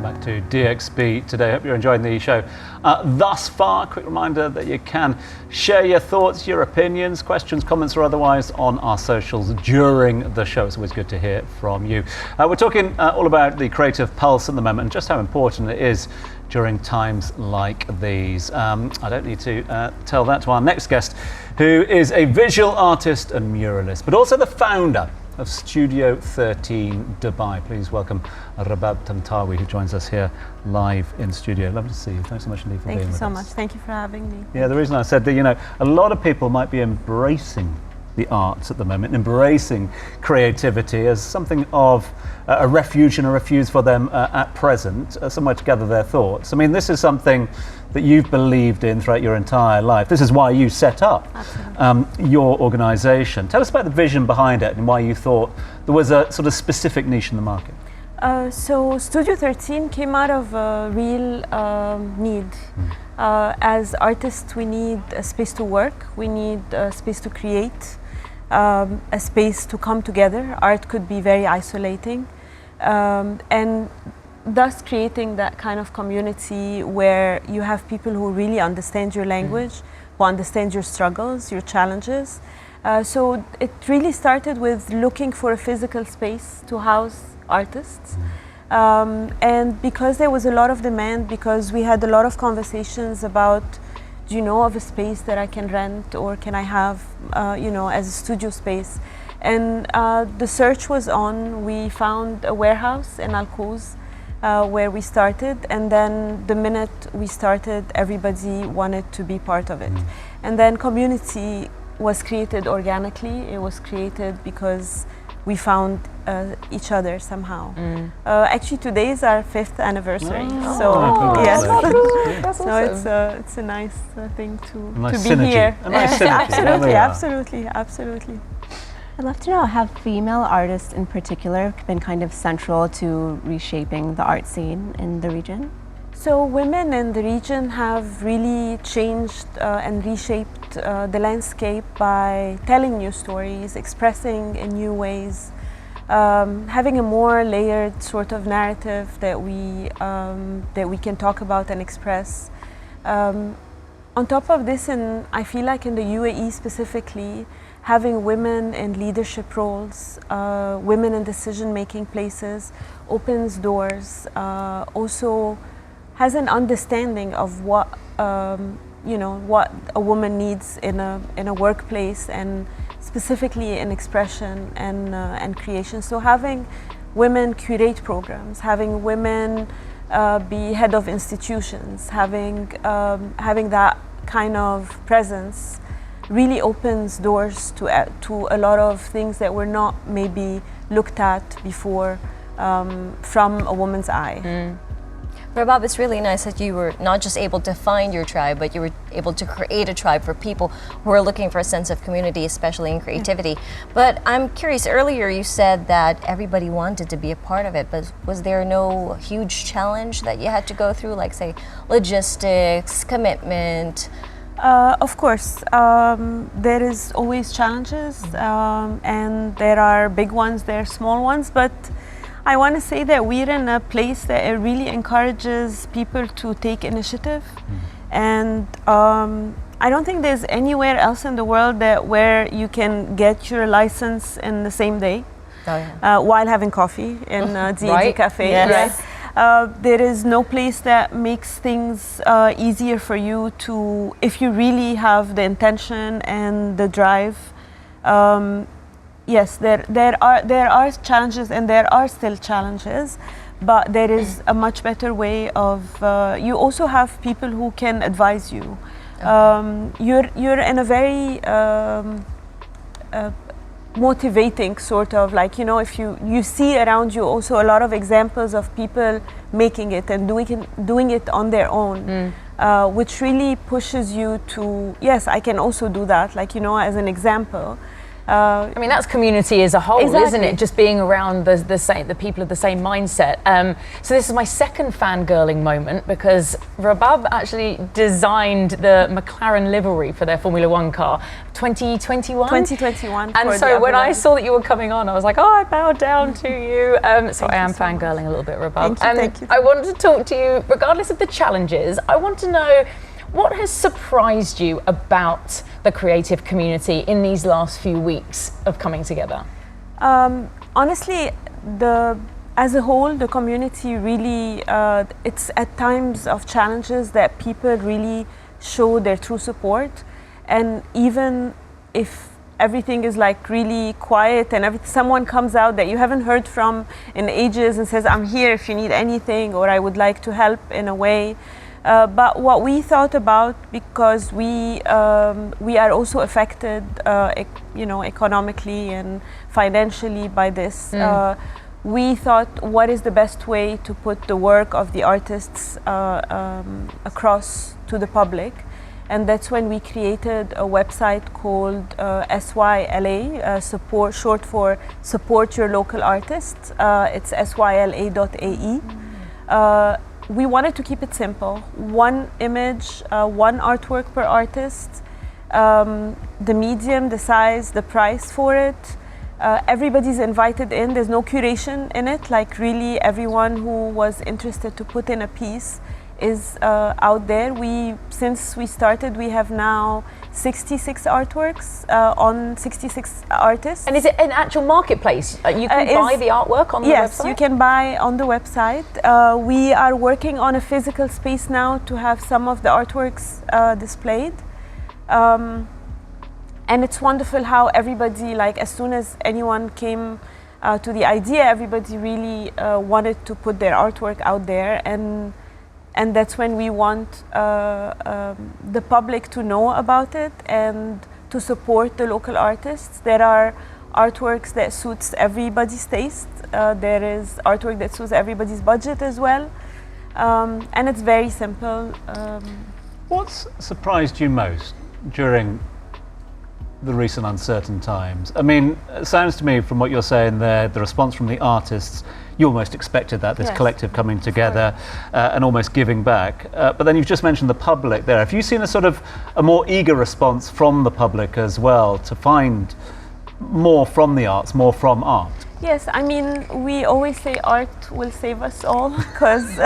Welcome back to DXB today. Hope you're enjoying the show thus far. Quick reminder that you can share your thoughts, your opinions, questions, comments or otherwise on our socials during the show. It's always good to hear from you. We're talking all about the creative pulse at the moment and just how important it is during times like these. I don't need to tell that to our next guest, who is a visual artist and muralist, but also the founder of Studio 13 Dubai. Please welcome Rabab Tamtawi, who joins us here live in studio. Lovely to see you. Thanks so much indeed for being with us. Thank you so much. Thank you for having me. Yeah, the reason I said that, you know, a lot of people might be embracing the arts at the moment, embracing creativity as something of a refuge and a refuse for them at present, somewhere to gather their thoughts. I mean, this is something that you've believed in throughout your entire life. This is why you set up your organisation. Tell us about the vision behind it and why you thought there was a sort of specific niche in the market. So Studio 13 came out of a real need. As artists, we need a space to work, we need a space to create, a space to come together. Art could be very isolating, and thus creating that kind of community where you have people who really understand your language, who understand your struggles, your challenges. So it really started with looking for a physical space to house artists. And because there was a lot of demand, because we had a lot of conversations about, do you know of a space that I can rent or can I have, you know, as a studio space? And the search was on. We found a warehouse in Al Quoz where we started, and then the minute we started, everybody wanted to be part of it. And then community was created organically. It was created because we found each other somehow. Actually, today is our 5th anniversary. So yes, That's so awesome. it's a nice thing to Nice be synergy. here. A nice synergy. Absolutely. I'd love to know, have female artists in particular been kind of central to reshaping the art scene in the region? So women in the region have really changed and reshaped the landscape by telling new stories, expressing in new ways, having a more layered sort of narrative that we can talk about and express. On top of this, and I feel like in the UAE specifically, having women in leadership roles, women in decision-making places, opens doors. Also has an understanding of what you know, what a woman needs in a workplace, and specifically in expression and creation. So having women curate programs, having women be head of institutions, having that kind of presence really opens doors to a lot of things that were not maybe looked at before from a woman's eye. Rabab, it's really nice that you were not just able to find your tribe, but you were able to create a tribe for people who are looking for a sense of community, especially in creativity. But I'm curious, earlier you said that everybody wanted to be a part of it, but was there no huge challenge that you had to go through, like say logistics, commitment? Of course, there is always challenges, and there are big ones, there are small ones, but I want to say that we're in a place that it really encourages people to take initiative, and I don't think there's anywhere else in the world where you can get your license in the same day while having coffee in DD Cafe. Yes. There is no place that makes things easier for you to, if you really have the intention and the drive. Yes, there are challenges, and there are still challenges, but there is a much better way of. You also have people who can advise you. You're in a very motivating sort of, like, you know, if you see around you also a lot of examples of people making it and doing it on their own, which really pushes you to, yes, I can also do that, like, you know, as an example. I mean, that's community as a whole, isn't Exactly. it? Just being around the people of the same mindset. So this is my second fangirling moment because Rabab actually designed the McLaren livery for their Formula One car, 2021. 2021. And for so the when I Abu Dhabi. saw that you were coming on, I was like, oh, I bow down to you. So I am fangirling a little bit, Rabab. Thank you. I wanted to talk to you, regardless of the challenges, I want to know what has surprised you about the creative community in these last few weeks of coming together? Honestly, as a whole, the community really, it's at times of challenges that people really show their true support. And even if everything is like really quiet and someone comes out that you haven't heard from in ages and says, I'm here if you need anything, or I would like to help in a way. But what we thought about, because we are also affected, economically and financially by this, we thought, what is the best way to put the work of the artists across to the public? And that's when we created a website called SYLA, short for Support Your Local Artists. It's syla.ae. We wanted to keep it simple. One image, one artwork per artist, the medium, the size, the price for it. Everybody's invited in. There's no curation in it. Like really everyone who was interested to put in a piece is out there. Since we started, we have now 66 artworks on 66 artists. And is it an actual marketplace? You can buy the artwork on the website? Yes, you can buy on the website. We are working on a physical space now to have some of the artworks displayed. And it's wonderful how everybody, like as soon as anyone came to the idea, everybody really wanted to put their artwork out there. And that's when we want the public to know about it and to support the local artists. There are artworks that suits everybody's taste. There is artwork that suits everybody's budget as well. And it's very simple. What's surprised you most during the recent uncertain times? I mean, it sounds to me from what you're saying there, the response from the artists, you almost expected that, this Yes. collective coming together and almost giving back. But then you've just mentioned the public there. Have you seen a more eager response from the public as well to find more from the arts, more from art? Yes, I mean, we always say art will save us all because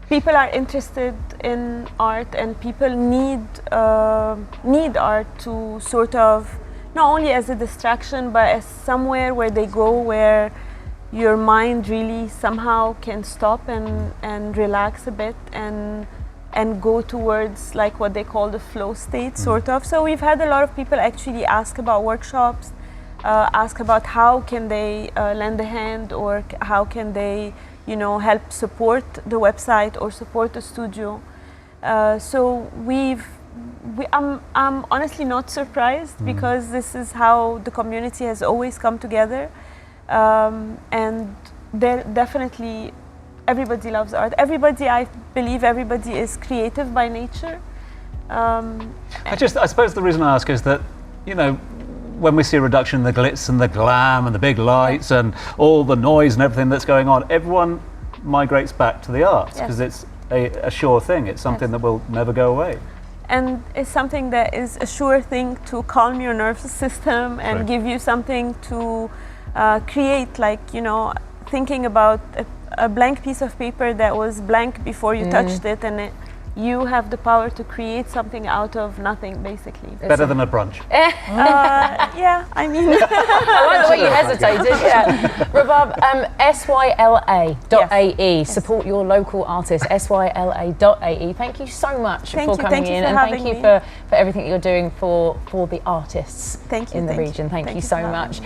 people are interested in art and people need art to sort of, not only as a distraction, but as somewhere where they go where your mind really somehow can stop and relax a bit and go towards like what they call the flow state, sort of. So we've had a lot of people actually ask about workshops, ask about how can they lend a hand, or how can they, help support the website or support the studio. So I'm honestly not surprised because this is how the community has always come together. And there definitely, everybody loves art. I believe everybody is creative by nature. I suppose the reason I ask is that, when we see a reduction in the glitz and the glam and the big lights and all the noise and everything that's going on, everyone migrates back to the arts because it's a sure thing. It's something that will never go away. And it's something that is a sure thing to calm your nervous system and give you something to create, like, thinking about a blank piece of paper that was blank before you touched it, and you have the power to create something out of nothing, basically. Better than a brunch. Yeah, I mean. I like the way you hesitated. Yeah. Rabab, syla.ae. Support your local artists. syla.ae. Thank you so much for coming in, and thank you for everything you're doing for the artists in the region. Thank you so much.